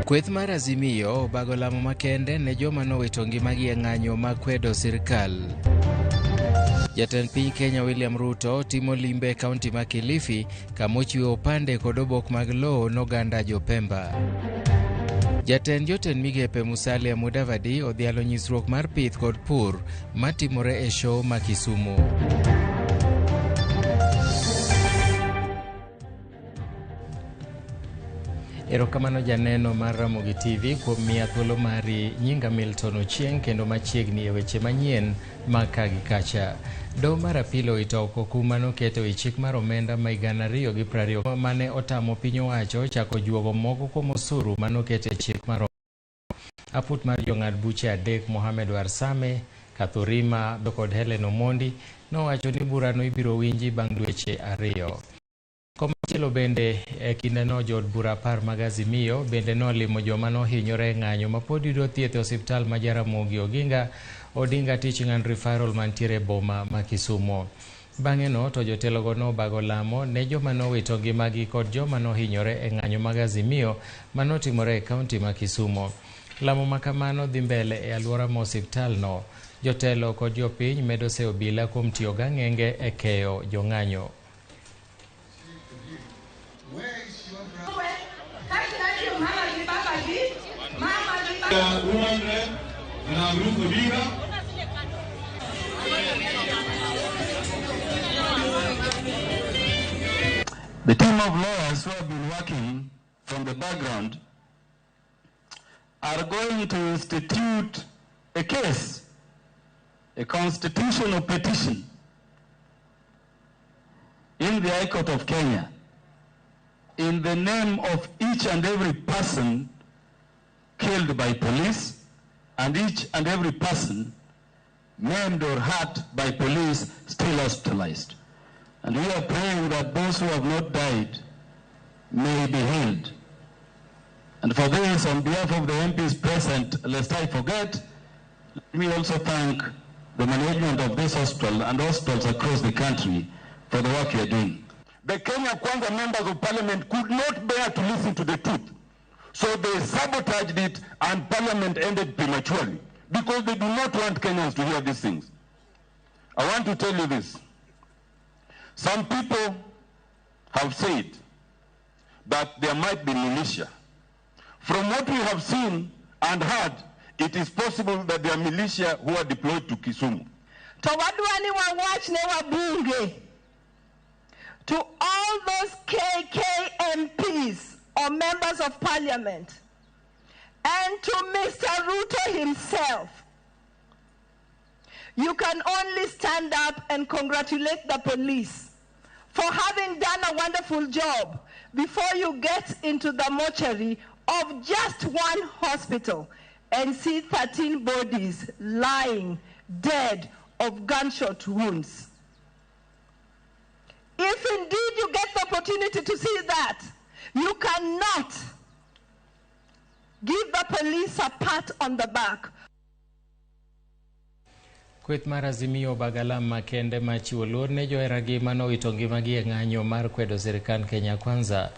Kweth mar Azimio bago lamo makende ne joma nowito ngimagi e ng'anyo mag kwedo sirkal. Jatend piny Kenya William Ruto timo limbe e kaunti ma Kilifi kama ochiwo opande kod obok mag lowo n'oganda jopemba. Jotend migepe Musalia Mudavadi odhialo nyisruok mar pith kod pur matimore e show ma Kisumu. Erokamano janeno mar Ramogi TV kuom miya thuolo mari. Nyinga Milton Ochieng kendo machiegni e weche manyien ma kagi kacha. Doho mar apilo itoko kuma noketo e chik mar omenda ma higa 2020 mane otamo piny owacho chako juogo moko kuom osuru manoket e chik mar aput mar jong'ad buche adek Mohamed Warsame, Kathurima kod Helen Omondi nowacho ni burano ibiro winji bang' dweche 2. Komachielo bende e kindeno jod bura 10 mag Azimio bende nolimo joma nohinyore e ng'anyo ma pod yudo thieth e osiptal ma Ramogi Odinga Teaching and Referral mantiere boma ma Kisumu. Bang'e no to jotelogo nobago lamo ne joma nowito ngimagi kod joma nohinyore e ng'anyo mag Azimio manotimore e kaunti ma Kisumu. Lamo makamano dhi mbele e alwora ma osiptal no. Jotelo kod jopiny medo se obila kuom tiyo gang'enge e keyo jong'anyo. The team of lawyers who have been working from the background are going to institute a case, a constitutional petition in the High Court of Kenya in the name of each and every person killed by police and each and every person maimed or hurt by police still hospitalized. And we are praying that those who have not died may be healed. And for this, on behalf of the MPs present, lest I forget, let me also thank the management of this hospital and hospitals across the country for the work you are doing. The Kenya Kwanza members of parliament could not bear to listen to the truth. So they sabotaged it and parliament ended prematurely because they do not want Kenyans to hear these things. I want to tell you this. Some people have said that there might be militia. From what we have seen and heard, it is possible that there are militia who are deployed to Kisumu. Tawadwani wa watch ne wa bunge. To all those KK MPs or members of parliament and to Mr. Ruto himself, you can only stand up and congratulate the police for having done a wonderful job before you get into the mortuary of just one hospital and see 13 bodies lying dead of gunshot wounds. If indeed you get the opportunity to see that, you cannot give the police a pat on the back. Kweth mar Azimio bagalam makende machiwo luor ne joheragi manowito ngimagi e ng'anyo mar kwedo sirkand Kenya Kwanza.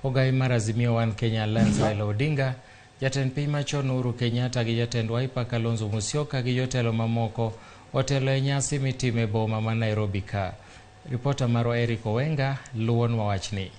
Ogai mar Azimio One Kenya Alliance Raila Odinga, jatend piny machon Uhuru Kenyatta gi jatend Wiper Kalonzo Musyoka gi jotelo mamoko otelo e nyasi mitime boma ma Nairobi ka. Ripota maro Eric Owenga luon wawachni.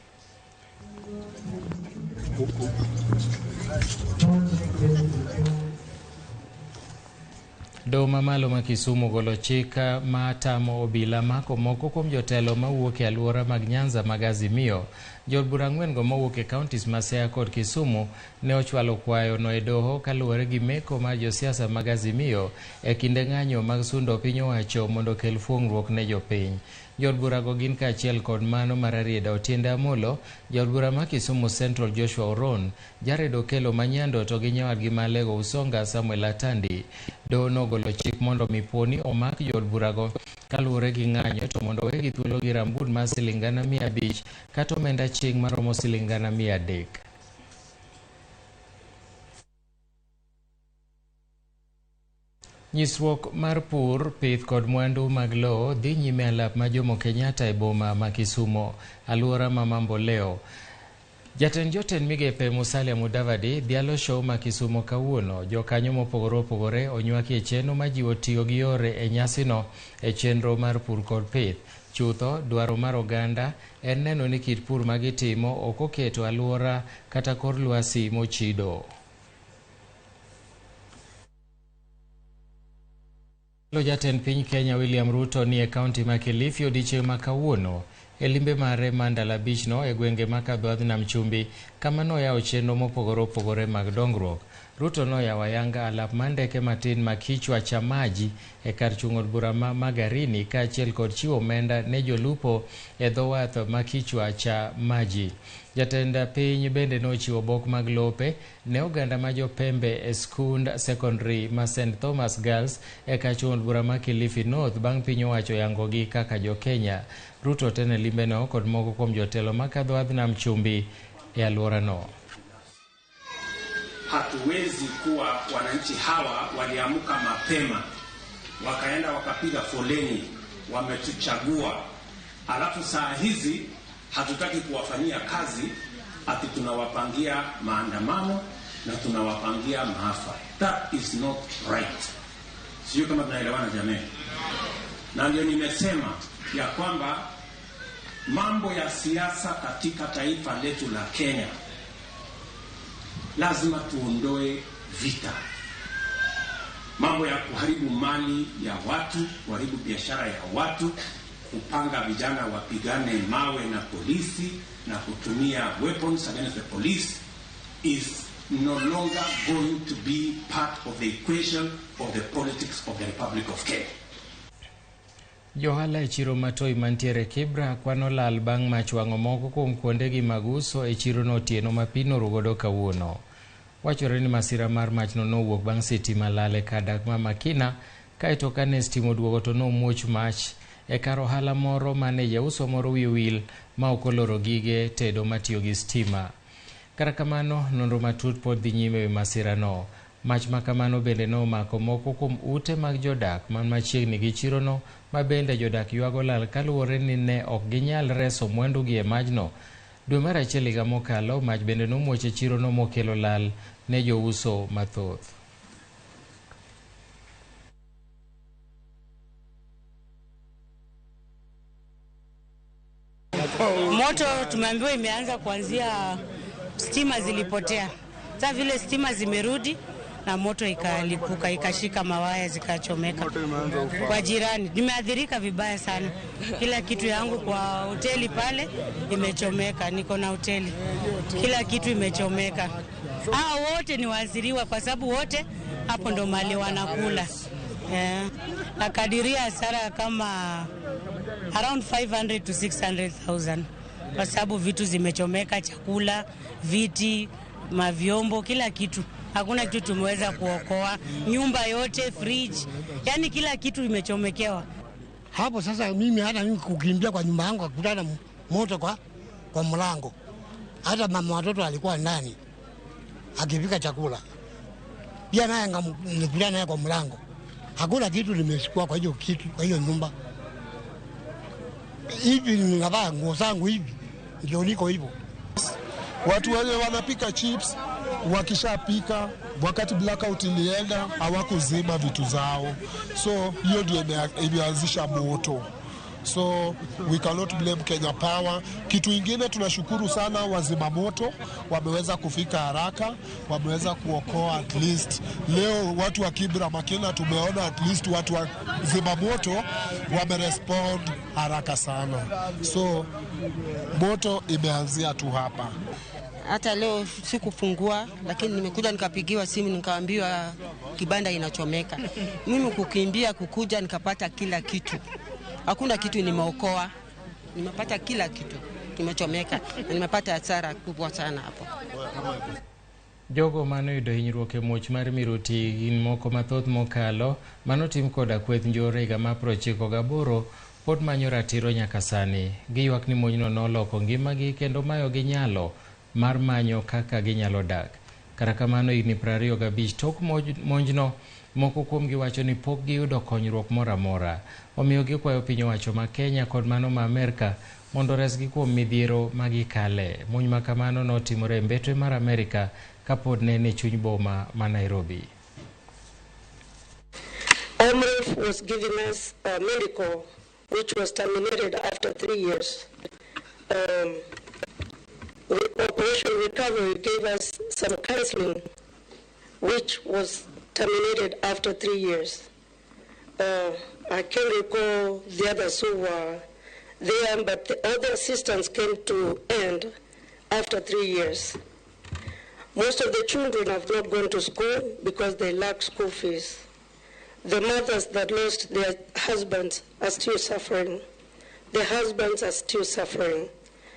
Doho mamalo ma Kisumu golo chik ma tamo obila mako moko kuom jotelo mawuok e alwora mag Nyanza mag Azimio. Jod bura 4 go mawuok e counties ma Siaya kod Kisumu ne ochwalo kwayo no e doho kaluwore gi meko mar josiasa mag Azimio e kinde ng'anyo mag sundo piny owacho mondo kel fuong'ruok ne jopiny. Jod bura go gin kaachiel kod mano mar Arieda Otiende Amollo, jod bura ma Kisumu Central Joshua Oron, Jared Okelo Manyando to gi nyawadgi Malego Usonga Samuel Atandi. Doho nogolo chik mondo miponi omak jod burago kaluwore gi ng'anyo to mondo wegi thuolo gi rambun mar silingana 500 kata omenda ching maromo silingana 300. Nyisruok mar pur, pith kod mwandu mag lowo dhi nyime alap ma Jomo Kenyatta e boma ma Kisumu, alwora ma Mamboleo. Jatend migepe Musalia Mudavadi dhialo show ma Kisumo kawuono jokanyo mopogore opogore onywaki e chenro majiwo tiyo gi yore e nyasino e chenro mar pur kod pith. Chutho dwaro mar oganda en neno ni kit pur magitimo ok oketo alwora kata kor lwasi mochido. Jatend piny Kenya William Ruto ni e kaunti ma Kilifi odiechieng' ma kawuono e limbe mare mandala beach no e gwenge ma kadho nam chumbi kama noyawo chenro mopogore opogore mag dongruok. Ruto noyawo ayanga alap mandeke matin ma kichwa cha maji e kar chung' od bura ma Magarini kaachiel kod chiwo omenda ne jolupo e dho wath ma kichwa cha maji. Jatend piny bende nochiwo bok mag lope ne oganda ma jopembe e skund secondary ma St. Thomas Girls e kar chung' od bura ma Kilifi North bang' piny owacho yangogi kaka jo Kenya. Ruto tene limbe no kod moko kuom jotelo ma kadho nam chumbi e alworano. Hatuwezi kuwa wananchi hawa waliamuka mapema wakaenda wakapiga foleni wametuchagua, alafu saa hizi hatutaki kuwafanyia kazi, ati tunawapangia maandamano na tunawapangia maafa. That is not right. Sio kama tunaelewana jamii. Na ndio nimesema ya kwamba mambo ya siasa katika taifa letu la Kenya lazima tuondoe vita. Mambo ya kuharibu mali ya watu, kuharibu biashara ya watu, kupanga vijana wapigane mawe na polisi na kutumia weapons against the police is no longer going to be part of the equation of the politics of the Republic of Kenya. Johala e chiro matoi mantiere Kibra kwano lal bang' mach wang'o moko kuom kuondegi mag uso e chiro no otieno ma pi norugodo kawuono. Wachore ni masira mar machno nowuok bang' sitima lal e kadak ma Makina, kaeto kane sitima oduogo to nomuoch mach e kar ohala moro mane jauso moro wiye wil ma ok oloro gige tedo matiyo gi sitima. Kata kamano, nonro matut pod dhi nyime e masirano. Mach makamano bende nomako moko kuom ute mag jodak man machiegni gi chirono ma bende jodak ywago lal kaluwore ni ne ok ginyal reso mwandugi e majno. Dwe mar achiel higa mokalo, mach bende nomuoch e chirono mokelo lal ne jouso mathoth. Moto tumeambiwa imeanza kuanzia stima zilipotea. Sasa vile stima zimerudi na moto ikalipuka, ikashika mawaya zikachomeka. Kwa jirani nimeathirika vibaya sana. Kila kitu yangu kwa hoteli pale imechomeka, niko na hoteli. Kila kitu imechomeka. Hao wote ni waathiriwa kwa sababu wote hapo ndo mali wanakula. Nakadiria hasara kama around 500 to 600,000 kwa sababu vitu zimechomeka, chakula, viti, mavyombo, kila kitu. Hakuna kitu tumeweza kuokoa, nyumba yote, fridge, yani kila kitu imechomekewa. Hapo sasa mimi kukimbia kwa nyumba yangu kukutana moto kwa mlango. Hata mama watoto alikuwa ndani akipika chakula. Pia naye nilikuja naye kwa mlango. Hakuna kitu nimeshikwa kwa hiyo kitu, kwa hiyo nyumba. Hivi ninavaa nguo zangu hivi ndio niko hivyo. Watu wale wanapika chips, wakishapika wakati blackout ilienda hawakuzima vitu zao, so hiyo ndio imeanzisha moto. So we cannot blame Kenya Power. Kitu ingine tunashukuru sana wazima moto, wameweza kufika haraka, wameweza kuokoa at least. Leo watu wa Kibra Makina tumeona at least watu wa zima moto wamerespond haraka sana. So moto imeanzia tu hapa. Hata leo sikufungua, lakini nimekuja nikapigiwa simu nikaambiwa kibanda inachomeka. Mimi kukimbia kukuja nikapata kila kitu. Hakuna kitu nimeokoa. Nimepata kila kitu kimechomeka na nimepata hasara kubwa sana hapo. Jogo manoyudo hinyruok e muoch mar miruti gin moko mathoth mokalo manotim koda kweth njore higa ma 1998 pod manyo ratiro nyaka sani. Giywak ni monjno noloko ngimagi kendo mayo ginyalo mar manyo kaka ginyalo dak. Kata kamano higni 25 tok monjno, Moko kuomgi wacho ni pok giyudo konyruok moro amora, omiyo gikwayo piny owacho ma Kenya kod mano ma Amerka mondo resgi kuom midhiero magikale. Muny ma kamano notimore e mbetre mar Amerika kapod ne chuny boma ma Nairobi. OMRF was giving us a medical which was terminated after 3 years. Operation Recovery gave us some counseling which was terminated after 3 years. I can't recall the others who were there, but the other assistance came to end after 3 years. Most of the children have not gone to school because they lack school fees. The mothers that lost their husbands are still suffering. The husbands are still suffering.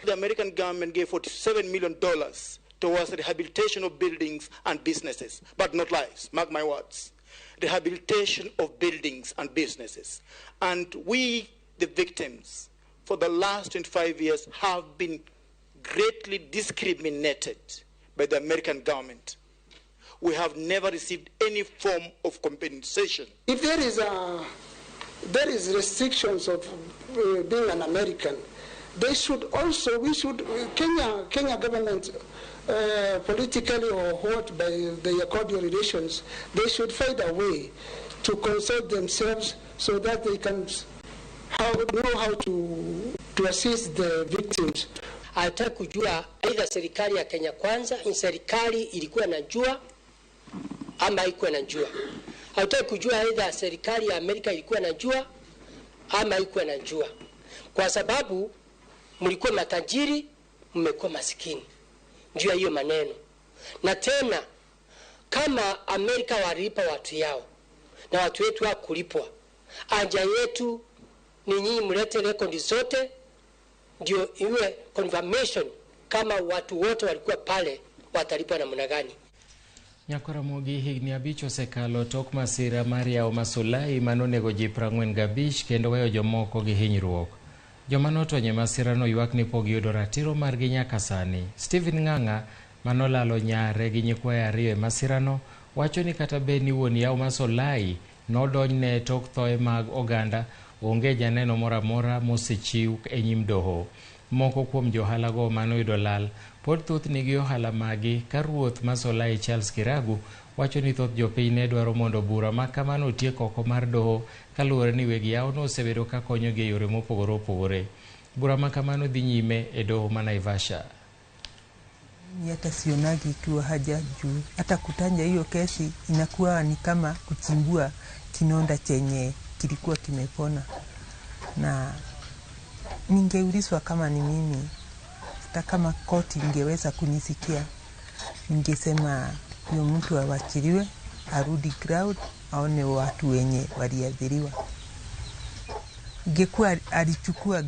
The American government gave $47 million towards the rehabilitation of buildings and businesses, but not lives, mark my words. Rehabilitation of buildings and businesses. And we, the victims, for the last 25 years have been greatly discriminated by the American government. We have never received any form of compensation. If there is restrictions of being an American, they should also, Kenya government, politically or what by the cordial relations, they should find a way to consult themselves so that they can know how to assist the victims. Hata kujua aidha serikali ya Kenya Kwanza, serikali ilikuwa najua ama haikuwa najua. Hata kujua aidha serikali ya Amerika ilikuwa najua ama haikuwa najua. Kwa sababu mlikuwa matajiri, mmekuwa masikini. Ndio hiyo maneno. Na tena kama Amerika walipa watu yao na watu wetu hawakulipwa, haja yetu ni nyinyi mlete rekodi zote ndio iwe confirmation kama watu wote walikuwa pale watalipwa namna gani. Ramogi higni abich osekalo tok masira mar yawo masulai manonego ji 45 kendo weyo jomoko gi hinyruok. Joma notony e masirano ywak ni pok giyudo ratiro margi nyaka sani. Stephen Ng'ang'a manolalo nyare gi nyikwaye 2 e masirano wacho ni kata bed ni wuon yawo masulai nodonyne tok thoe mag oganda, onge janeno moro amora mosechiw e nyim doho. Moko kuom johalago manoyudo lal pod thoth nigi ohala magi ka ruoth masolai Charles Kiragu wacho ni thoth jopiny ne dwaro mondo bura ma kamano otiek oko mar doho kaluwore ni weg yawono osebedo ka konyogi e yore mopogore opogore. Bura ma kamano dhi nyime e doho ma Naivasha. Hata sionagi ikiwa haja juu. Hata kutanja hiyo kesi inakuwa ni kama kuchimbua kinonda chenye kilikuwa kimepona. Na ningeulizwa kama ni mimi, hata kama koti ingeweza kunisikia, ningesema huyo mtu awachiliwe, arudi ground, aone watu wenye waliathiriwa. Ingekuwa alichukua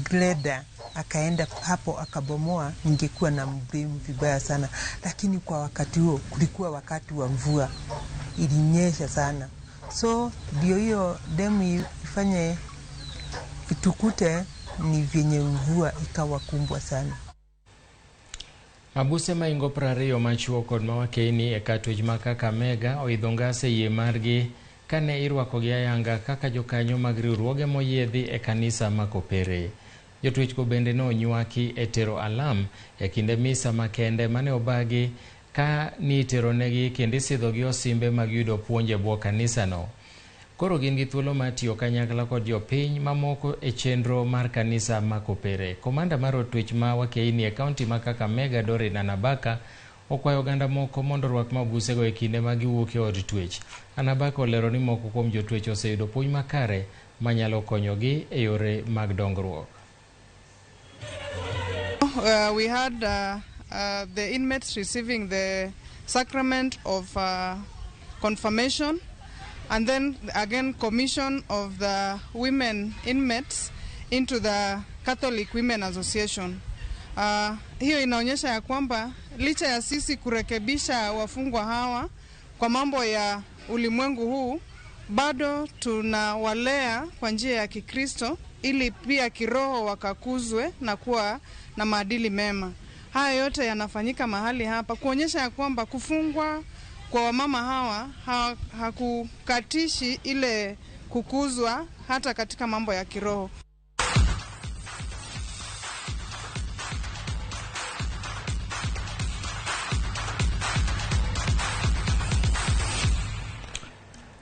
greda akaenda hapo akabomoa, ningekuwa na mblame vibaya sana. Lakini kwa wakati huo kulikuwa wakati wa mvua, ilinyesha sana. So ndio hiyo demu ifanye itukute ni vyenye mvua ikawa kumbwa sana. Abuse maingo 20 machuo kod mawakeni e Katwech ma Kakamega oidho ngas e yie margi kane irwakogi ayanga kaka jokanyo mag riwruoge moyiedhi e kanisa ma Kopere. Jotwech go bende nonywaki e tero alam e kinde misa makende mane obagi ka niteronegi kendo isidhogi osimbe mag yudo puonj e bwo kanisano. Koro gin gi thuolo mar tiyo kanyakla kod jopiny mamoko e chenro mar kanisa ma Kopere. Komanda mar otwech ma Wakeini e kaunti ma Kakamega Dorin Anabaka okwayo oganda moko mondo rwak mabusego e kinde ma giwuok e od twech. Anabaka olero ni moko kuom jotwech oseyudo puonj makare manyalo konyogi e yore mag dongruok. We had the inmates receiving the sacrament of confirmation, and then again commission of the women inmates into the Catholic Women Association. Hiyo inaonyesha ya kwamba licha ya sisi kurekebisha wafungwa hawa kwa mambo ya ulimwengu huu, bado tunawalea kwa njia ya Kikristo ili pia kiroho wakakuzwe na kuwa na maadili mema. Haya yote yanafanyika mahali hapa kuonyesha ya kwamba kufungwa kwa wamama hawa hakukatishi ile kukuzwa hata katika mambo ya kiroho.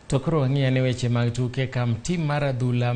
Tokoro ng'iane weche mag tuke kam tim mar adhula